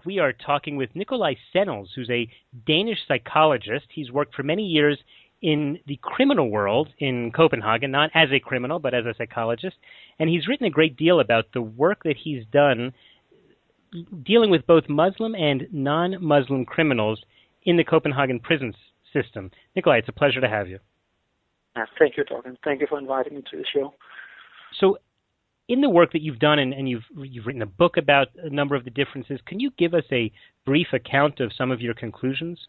We are talking with Nicolai Sennels, who's a Danish psychologist. He's worked for many years in the criminal world in Copenhagen, not as a criminal, but as a psychologist. And he's written a great deal about the work that he's done dealing with both Muslim and non-Muslim criminals in the Copenhagen prison system. Nicolai, it's a pleasure to have you. Thank you, Doug, and thank you for inviting me to the show. So, in the work that you've done, and you've written a book about a number of the differences, can you give us a brief account of some of your conclusions?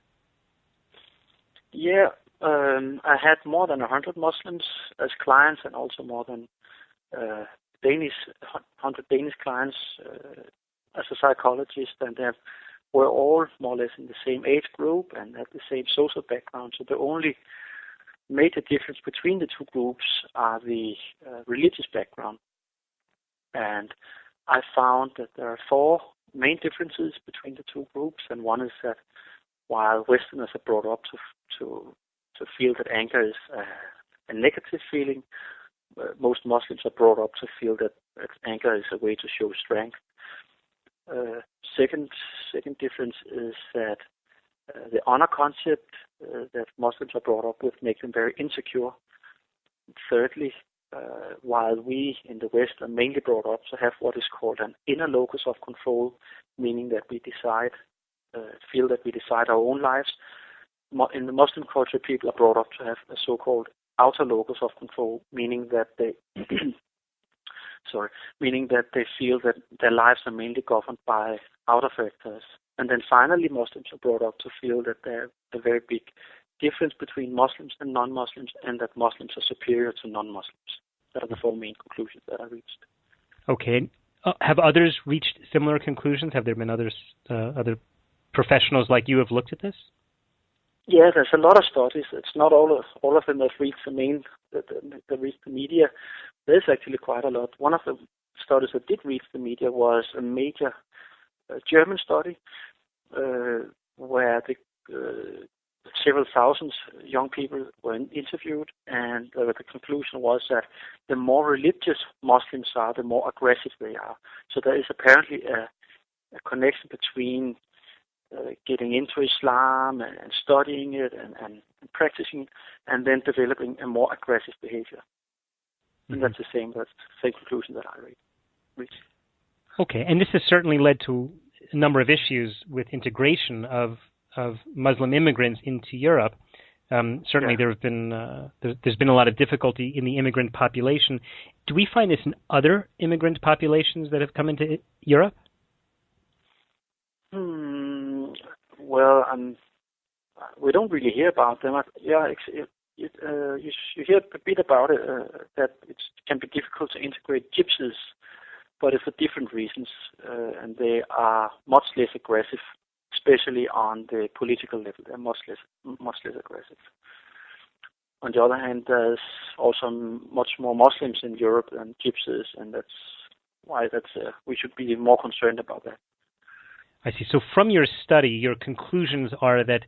Yeah, I had more than 100 Muslims as clients, and also more than 100 Danish clients as a psychologist, and they were all more or less in the same age group and had the same social background. So the only major difference between the two groups are the religious background. And I found that there are 4 main differences between the two groups, and one is that while Westerners are brought up to feel that anger is a negative feeling, most Muslims are brought up to feel that anger is a way to show strength. Second difference is that the honor concept that Muslims are brought up with makes them very insecure. Thirdly, while we in the West are mainly brought up to have what is called an inner locus of control, meaning that we feel that we decide our own lives. In the Muslim culture, people are brought up to have a so-called outer locus of control, meaning that they feel that their lives are mainly governed by outer factors. And then finally, Muslims are brought up to feel that there's a very big difference between Muslims and non-Muslims, and that Muslims are superior to non-Muslims. That are the 4 main conclusions that I reached. Okay. Have others reached similar conclusions? Have there been other professionals like you have looked at this? Yeah, there's a lot of studies. It's not all of them that reach that reach the media. There's actually quite a lot. One of the studies that did reach the media was a major German study where several thousands young people were interviewed, and the conclusion was that the more religious Muslims are, the more aggressive they are. So there is apparently a connection between getting into Islam and studying it and practicing, and then developing a more aggressive behavior. Mm-hmm. And that's the same conclusion that I reached. Okay, and this has certainly led to a number of issues with integration of Muslim immigrants into Europe. Certainly, there's been a lot of difficulty in the immigrant population. Do we find this in other immigrant populations that have come into Europe? Well, we don't really hear about them. You hear a bit about it, that it can be difficult to integrate gypsies, but it's for different reasons, and they are much less aggressive, especially on the political level. They're much less aggressive. On the other hand, there's also much more Muslims in Europe than gypsies, and that's why we should be more concerned about that. I see. So from your study, your conclusions are that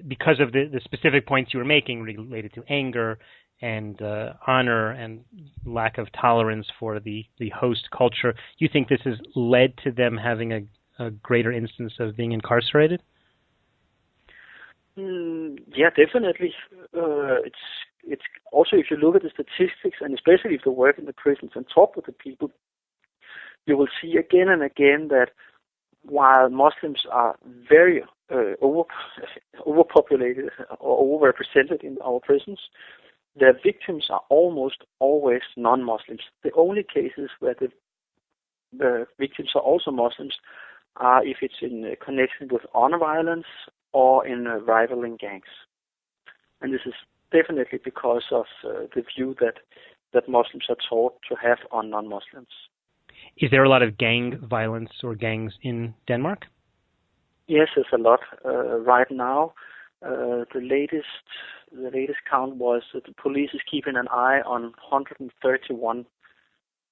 because of the specific points you were making related to anger and honor and lack of tolerance for the host culture, you think this has led to them having a greater instance of being incarcerated? Yeah, definitely. It's also, if you look at the statistics, and especially if you work in the prisons and talk with the people, you will see again and again that while Muslims are very overpopulated or overrepresented in our prisons, their victims are almost always non-Muslims. The only cases where the victims are also Muslims are if it's in connection with honor violence or in rivaling gangs. And this is definitely because of the view that Muslims are taught to have on non-Muslims. Is there a lot of gang violence or gangs in Denmark? Yes, there's a lot. Right now, the latest count was that the police is keeping an eye on 131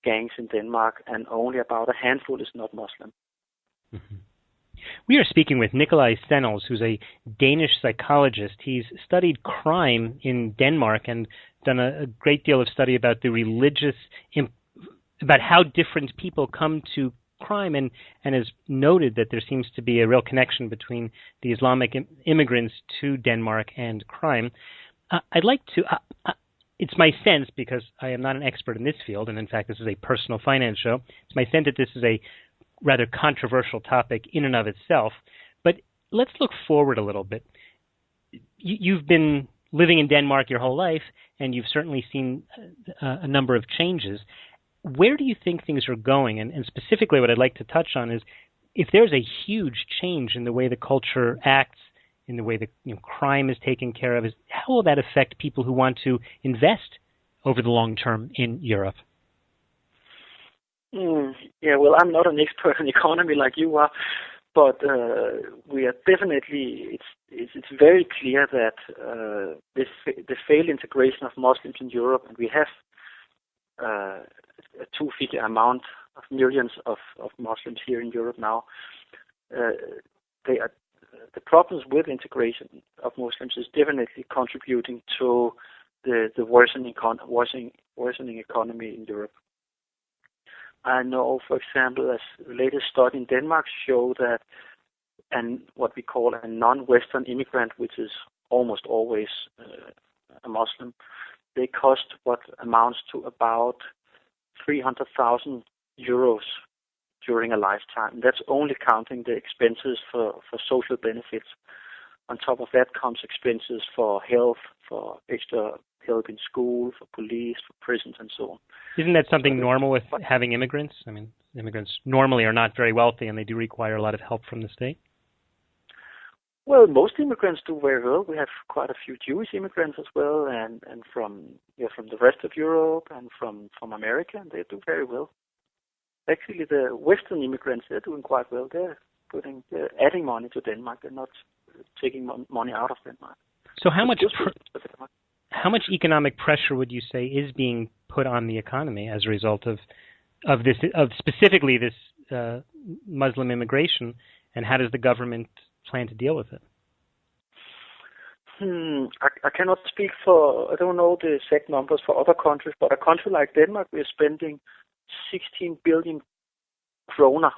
gangs in Denmark, and only about a handful is not Muslim. Mm-hmm. We are speaking with Nicolai Sennels, who's a Danish psychologist. He's studied crime in Denmark and done a great deal of study about the about how different people come to crime and has noted that there seems to be a real connection between the Islamic immigrants to Denmark and crime. I'd like to, it's my sense, because I am not an expert in this field, and in fact this is a personal finance show, it's my sense that this is a rather controversial topic in and of itself. But let's look forward a little bit. You've been living in Denmark your whole life, and you've certainly seen a number of changes. Where do you think things are going? And specifically what I'd like to touch on is if there's a huge change in the way the culture acts, in the way that crime is taken care of, how will that affect people who want to invest over the long term in Europe? Yeah, well, I'm not an expert in economy like you are, but we are definitely, it's very clear that the failed integration of Muslims in Europe, and we have a two-figure amount of millions of Muslims here in Europe now. The problems with integration of Muslims is definitely contributing to the worsening economy in Europe. I know, for example, as the latest study in Denmark show that what we call a non-Western immigrant, which is almost always a Muslim, they cost what amounts to about 300,000 euros during a lifetime. And that's only counting the expenses for social benefits. On top of that comes expenses for health, for extra help in school, for police, for prisons, and so on. Isn't that something normal with having immigrants? I mean, immigrants normally are not very wealthy, and they do require a lot of help from the state. Well, most immigrants do very well. We have quite a few Jewish immigrants as well, and from the rest of Europe and from America, and they do very well. Actually, the Western immigrants, they're doing quite well. They're adding money to Denmark. They're not taking money out of Denmark. So how much economic pressure would you say is being put on the economy as a result of specifically this Muslim immigration, and how does the government plan to deal with it? I cannot speak for, I don't know the exact numbers for other countries, but a country like Denmark, we're spending 16 billion kroner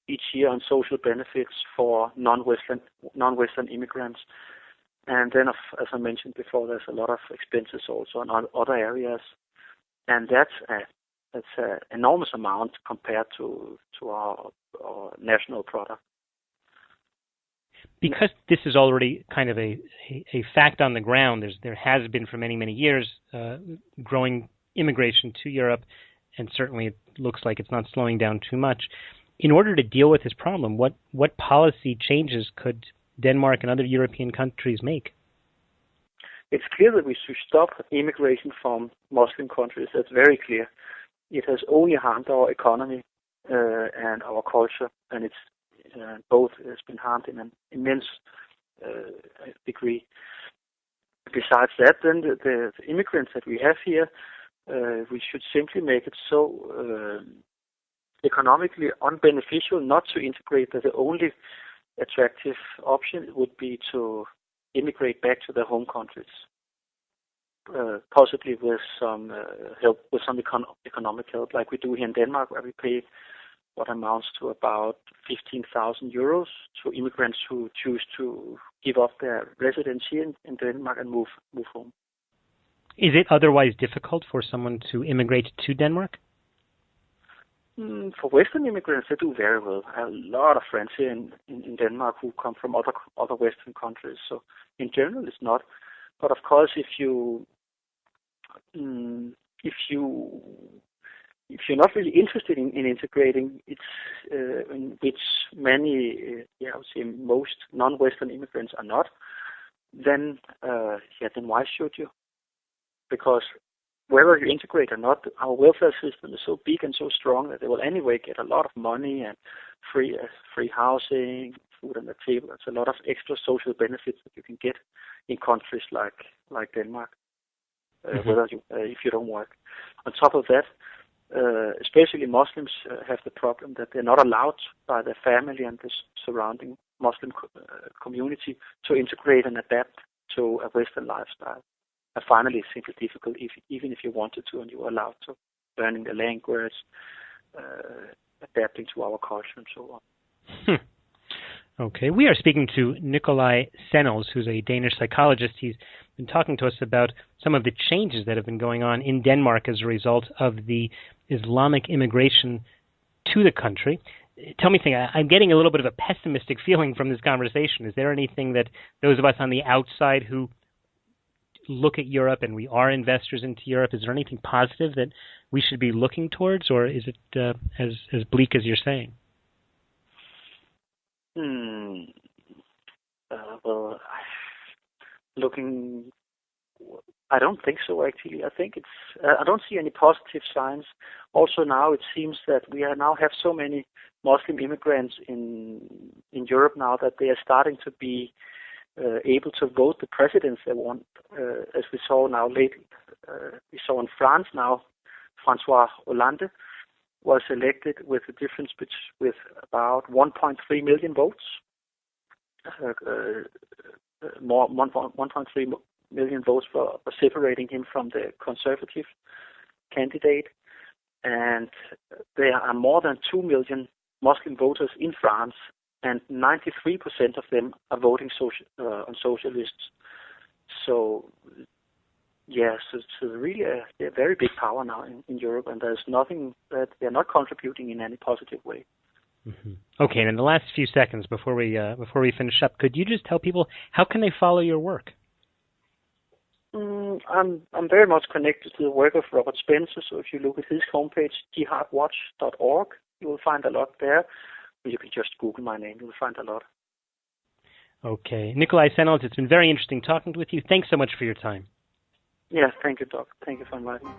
each year on social benefits for non-Western immigrants. And then, as I mentioned before, there's a lot of expenses also in other areas. And that's an enormous amount compared to our national product. Because this is already kind of a fact on the ground, there has been for many, many years growing immigration to Europe, and certainly it looks like it's not slowing down too much. In order to deal with this problem, what policy changes could Denmark and other European countries make? It's clear that we should stop immigration from Muslim countries. That's very clear. It has only harmed our economy and our culture, and it's both has been harmed in an immense degree. Besides that, then the immigrants that we have here, we should simply make it so economically unbeneficial not to integrate that the only attractive option would be to immigrate back to their home countries, possibly with some help, with some economic help, like we do here in Denmark, where we pay what amounts to about 15,000 euros to immigrants who choose to give up their residence here in Denmark and move home. Is it otherwise difficult for someone to immigrate to Denmark? For Western immigrants, they do very well. I have a lot of friends here in Denmark who come from other Western countries. So in general, it's not. But of course, if you're not really interested in integrating, it's in which many, I would say most non-Western immigrants are not. Then why should you? Because whether you integrate or not, our welfare system is so big and so strong that they will anyway get a lot of money and free housing, food on the table. There's a lot of extra social benefits that you can get in countries like Denmark, if you don't work. On top of that, especially Muslims have the problem that they're not allowed by their family and the surrounding Muslim community to integrate and adapt to a Western lifestyle. And finally, it's simply difficult, even if you wanted to and you were allowed to, learning the language, adapting to our culture and so on. Okay, we are speaking to Nicolai Sennels, who's a Danish psychologist. He's been talking to us about some of the changes that have been going on in Denmark as a result of the Islamic immigration to the country. Tell me, I'm getting a little bit of a pessimistic feeling from this conversation. Is there anything that those of us on the outside who look at Europe and we are investors into Europe, is there anything positive that we should be looking towards, or is it as bleak as you're saying? Well, I don't think so, actually. I think I don't see any positive signs. Also now it seems that we now have so many Muslim immigrants in Europe now that they are starting to be able to vote the presidents they want, as we saw now lately. We saw in France now, François Hollande was elected with a difference with about 1.3 million votes. 1.3 million votes for separating him from the conservative candidate. And there are more than 2 million Muslim voters in France, and 93% of them are voting on socialists. So, yes, it's really a very big power now in Europe, and there's nothing that they're not contributing in any positive way. Mm-hmm. Okay, and in the last few seconds before we finish up, could you just tell people how can they follow your work? I'm very much connected to the work of Robert Spencer, so if you look at his homepage, jihadwatch.org, you will find a lot there. You can just Google my name, you'll find a lot. Okay. Nicolai Sennels, it's been very interesting talking with you. Thanks so much for your time. Yes, thank you, Doc. Thank you for inviting me.